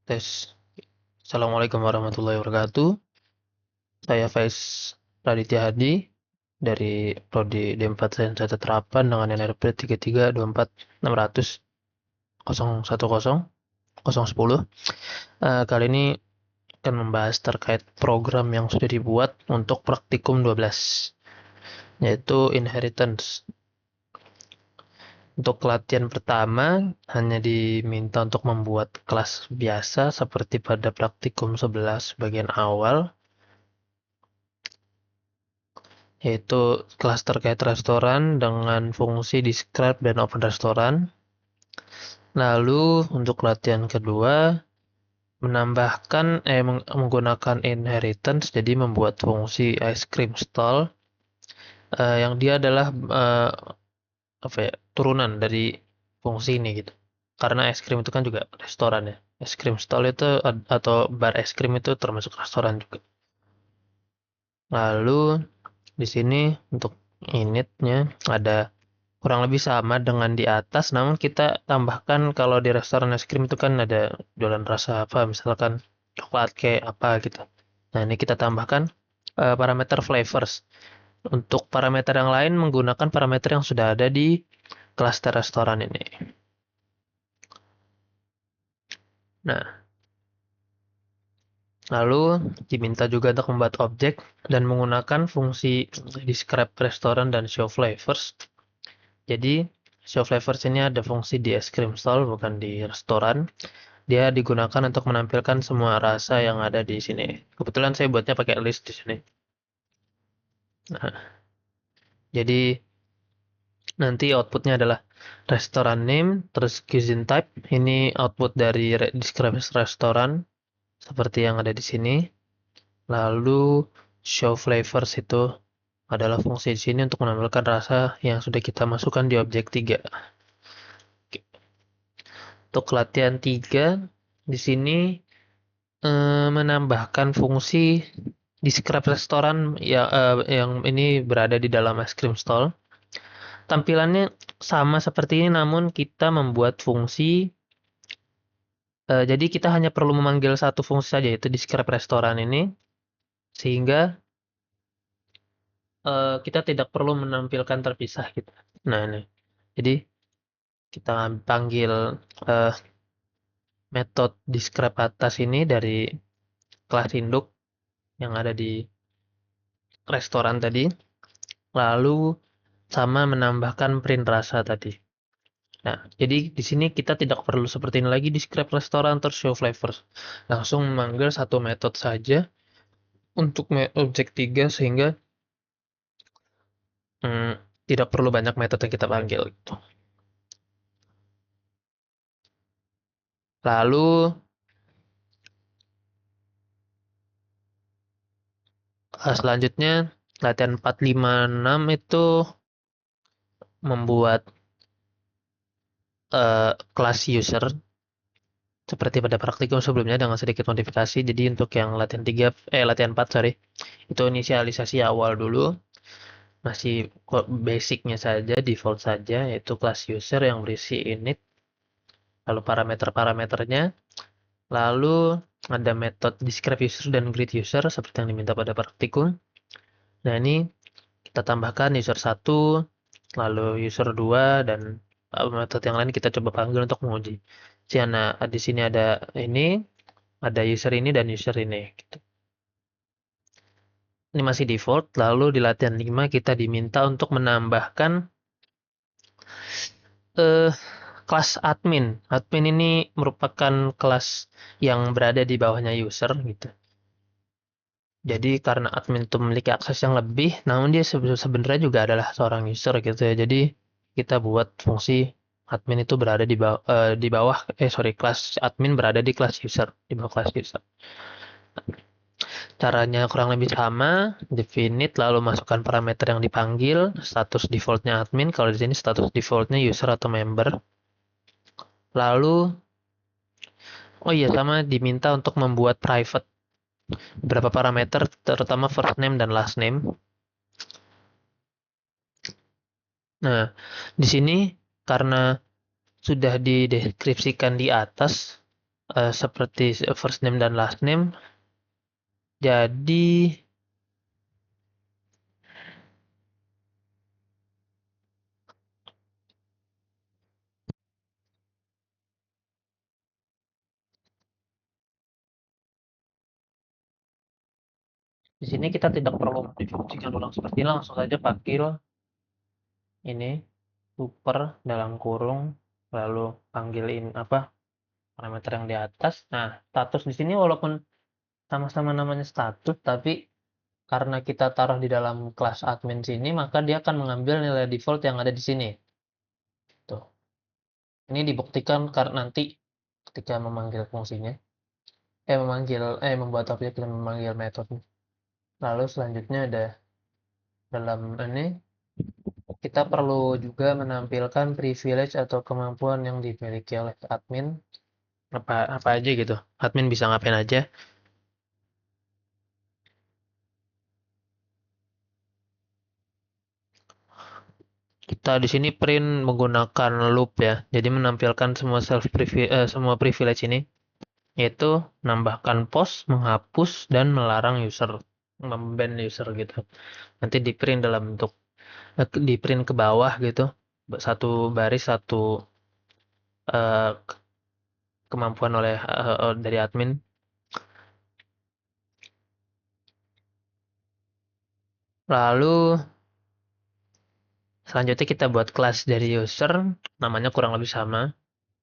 Tes. Assalamualaikum warahmatullahi wabarakatuh. Saya Faiz Raditya Hadi dari Prodi D4 Sains Data Terapan dengan NRP 3324 010. Kali ini akan membahas terkait program yang sudah dibuat untuk praktikum 12, yaitu Inheritance. Untuk latihan pertama, hanya diminta untuk membuat kelas biasa seperti pada praktikum 11 bagian awal, yaitu kelas terkait restoran dengan fungsi describe dan open restoran. Lalu untuk latihan kedua, menggunakan inheritance, jadi membuat fungsi ice cream stall, yang dia adalah turunan dari fungsi ini gitu. Karena es krim itu kan juga restoran ya. Es krim stall itu atau bar es krim itu termasuk restoran juga. Lalu di sini untuk initnya ada kurang lebih sama dengan di atas, namun kita tambahkan kalau di restoran es krim itu kan ada jualan rasa apa, misalkan coklat kayak apa gitu. Nah, ini kita tambahkan parameter flavors. Untuk parameter yang lain menggunakan parameter yang sudah ada di klaster restoran ini. Nah, lalu diminta juga untuk membuat objek dan menggunakan fungsi describe restoran dan show flavors. Jadi, show flavors ini ada fungsi di es krim stall, bukan di restoran. Dia digunakan untuk menampilkan semua rasa yang ada di sini. Kebetulan saya buatnya pakai list di sini. Nah, jadi nanti outputnya adalah restoran name, terus cuisine type. Ini output dari describe restoran seperti yang ada di sini. Lalu show flavors itu adalah fungsi di sini untuk menampilkan rasa yang sudah kita masukkan di objek 3. Untuk latihan 3 di sini menambahkan fungsi describe restoran yang ini berada di dalam ice cream stall. Tampilannya sama seperti ini, namun kita membuat fungsi. Jadi kita hanya perlu memanggil satu fungsi saja, yaitu describe restoran ini, sehingga kita tidak perlu menampilkan terpisah gitu. Nah, ini. Jadi kita panggil metode describe atas ini dari kelas induk yang ada di restoran tadi. Lalu sama menambahkan print rasa tadi. Nah, jadi di sini kita tidak perlu seperti ini lagi describe restoran terus show flavors. Langsung memanggil satu metode saja untuk objek 3 sehingga tidak perlu banyak metode yang kita panggil gitu. Lalu selanjutnya latihan 456 itu membuat kelas user seperti pada praktikum sebelumnya dengan sedikit modifikasi. Jadi untuk yang latihan 4 sorry, itu inisialisasi awal dulu. Masih basicnya saja, default saja, yaitu kelas user yang berisi init, lalu parameter-parameternya, lalu ada metode describe user dan greet user seperti yang diminta pada praktikum. Nah, ini kita tambahkan user 1, lalu user 2, dan metode yang lain kita coba panggil untuk menguji. Di sini ada ini, ada user ini dan user ini. Gitu. Ini masih default, lalu di latihan 5 kita diminta untuk menambahkan kelas admin. Admin ini merupakan kelas yang berada di bawahnya user gitu. Jadi karena admin itu memiliki akses yang lebih, namun dia sebenarnya juga adalah seorang user gitu ya. Jadi kita buat fungsi admin itu berada kelas admin berada di kelas user, di bawah kelas user. Caranya kurang lebih sama, definite lalu masukkan parameter yang dipanggil, status defaultnya admin, kalau di sini status defaultnya user atau member. Lalu sama diminta untuk membuat private beberapa parameter, terutama first name dan last name. Nah, di sini karena sudah dideskripsikan di atas, seperti first name dan last name. Jadi di sini kita tidak perlu difungsikan ulang seperti ini, langsung saja panggil ini super dalam kurung, lalu panggilin apa parameter yang di atas. Nah, status di sini walaupun sama-sama namanya status, tapi karena kita taruh di dalam kelas admin sini, maka dia akan mengambil nilai default yang ada di sini. Tuh. Ini dibuktikan karena nanti ketika memanggil fungsinya, membuat objek dan memanggil metode. Lalu selanjutnya ada dalam ini kita perlu juga menampilkan privilege atau kemampuan yang dimiliki oleh admin. Apa aja gitu. Admin bisa ngapain aja. Kita di sini print menggunakan loop ya. Jadi menampilkan semua privilege ini, yaitu menambahkan post, menghapus, dan melarang user, memban user gitu. Nanti di print dalam bentuk di print ke bawah gitu, satu baris satu uh, kemampuan dari admin. Lalu selanjutnya kita buat kelas dari user, namanya kurang lebih sama.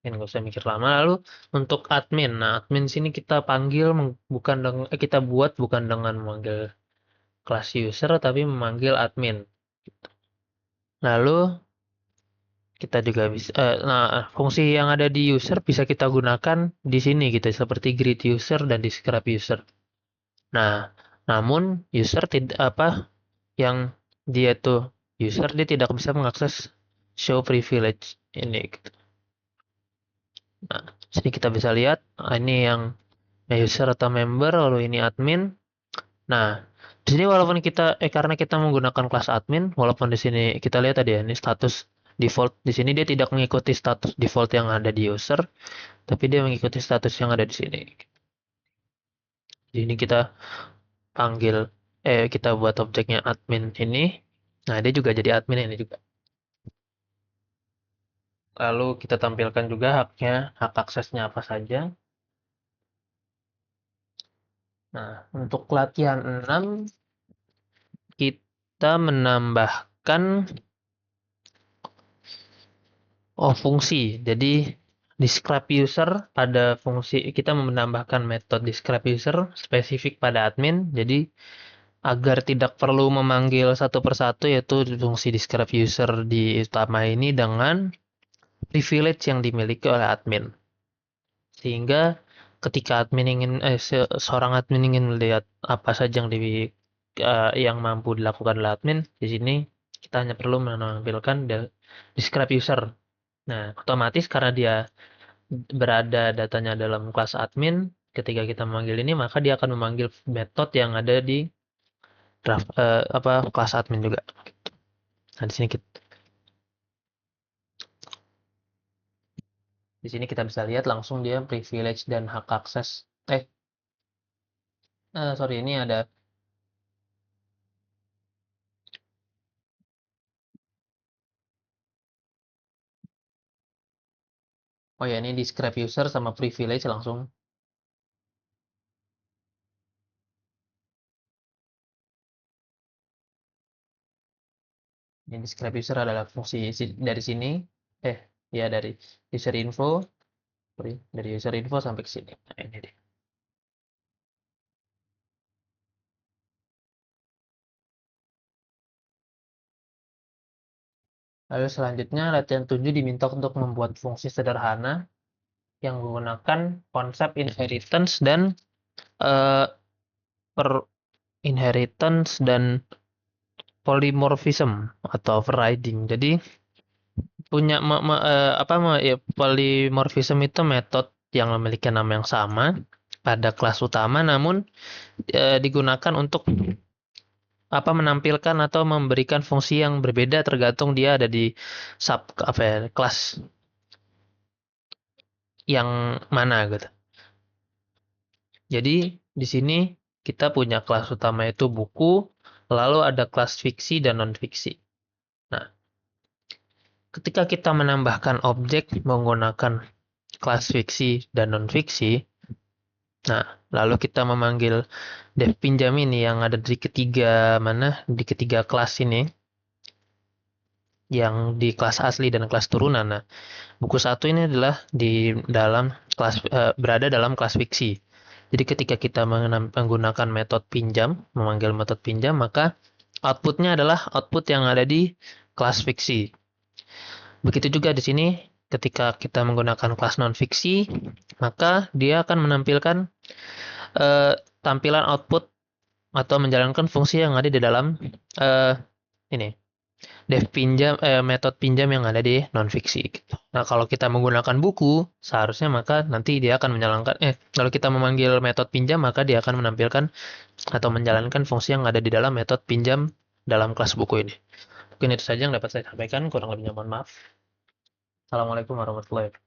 Nggak usah mikir lama. Lalu untuk admin, nah admin sini kita panggil bukan dengan kita buat bukan dengan memanggil kelas user tapi memanggil admin. Lalu kita juga bisa, nah fungsi yang ada di user bisa kita gunakan di sini gitu seperti greet user dan describe user. Nah, namun user tidak apa yang dia tuh user dia tidak bisa mengakses show privilege ini gitu. Nah, sini kita bisa lihat ini yang user atau member, lalu ini admin. Nah, di sini walaupun karena kita menggunakan kelas admin, walaupun di sini kita lihat tadi ya, ini status default. Di sini dia tidak mengikuti status default yang ada di user, tapi dia mengikuti status yang ada di sini. Di sini kita panggil, kita buat objeknya admin ini. Nah, dia juga jadi admin ini juga. Lalu kita tampilkan juga haknya, hak aksesnya apa saja. Nah, untuk latihan 6, kita menambahkan fungsi. Jadi describe user pada fungsi kita menambahkan metode describe user spesifik pada admin. Jadi agar tidak perlu memanggil satu persatu yaitu fungsi describe user di utama ini dengan privilege yang dimiliki oleh admin. Sehingga ketika seorang admin ingin melihat apa saja yang mampu dilakukan oleh admin, di sini kita hanya perlu menampilkan describe user. Nah, otomatis karena dia berada datanya dalam kelas admin, ketika kita memanggil ini, maka dia akan memanggil metode yang ada di kelas admin juga. Nah, di sini kita bisa lihat langsung dia privilege dan hak akses. Sorry, ini ada. Oh ya, ini describe user sama privilege langsung. Ini describe user adalah fungsi dari sini. Ya dari user info. Sorry, dari user info sampai ke sini. Nah, ini deh. Lalu selanjutnya latihan 7 diminta untuk membuat fungsi sederhana yang menggunakan konsep inheritance dan uh, per inheritance dan polymorphism atau overriding. Jadi punya polymorphism itu metode yang memiliki nama yang sama pada kelas utama, namun digunakan untuk menampilkan atau memberikan fungsi yang berbeda tergantung dia ada di kelas yang mana gitu. Jadi di sini kita punya kelas utama itu buku, lalu ada kelas fiksi dan non-fiksi. Nah, ketika kita menambahkan objek menggunakan kelas fiksi dan non-fiksi, nah, lalu kita memanggil dev pinjam ini yang ada di ketiga kelas ini, yang di kelas asli dan kelas turunan. Nah, buku satu ini adalah berada dalam kelas fiksi. Jadi ketika kita menggunakan metode pinjam, memanggil metode pinjam, maka outputnya adalah output yang ada di kelas fiksi. Begitu juga di sini, ketika kita menggunakan kelas non fiksi, maka dia akan menampilkan tampilan output atau menjalankan fungsi yang ada di dalam uh, ini metode pinjam yang ada di non fiksi gitu. Nah, kalau kita menggunakan buku, seharusnya maka nanti dia akan menjalankan kalau kita memanggil metode pinjam, maka dia akan menampilkan atau menjalankan fungsi yang ada di dalam metode pinjam dalam kelas buku ini. Mungkin itu saja yang dapat saya sampaikan, kurang lebihnya mohon maaf. Assalamualaikum warahmatullahi wabarakatuh.